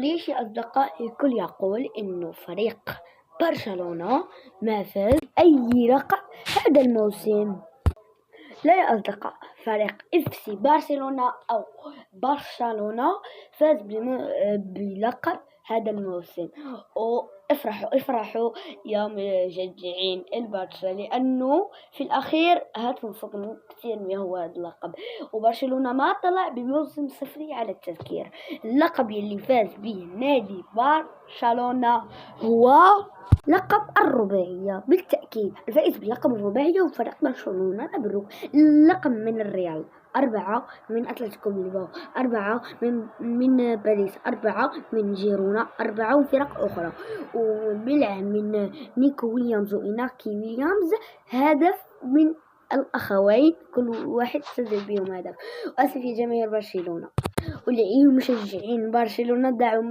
ليش يا أصدقائي الكل يقول إنه فريق برشلونة ما فاز أي لقب هذا الموسم؟ لا يا أصدقاء، فريق FC برشلونة أو برشلونة فاز بلقب هذا الموسم. افرحوا يا مشجعين البرشا، لأنه في الأخير هاتوا فوق كثير من هو هذا اللقب، وبرشلونة ما طلع بموسم صفري على التذكير. اللقب اللي فاز به نادي برشلونة هو لقب الرباعية، بالتأكيد الفائز بلقب الرباعية وفريق برشلونة. اللقب من الريال، 4 من أتلتيكو بلباو، 4 من باريس، 4 من جيرونا، 4 فرق أخرى، وبلع من نيكو ويليامز وإناكي ويليامز هدف من الأخوين، كل واحد سجل بهم هدف. وأسف يا جماهير برشلونة والمشجعين برشلونة، دعوا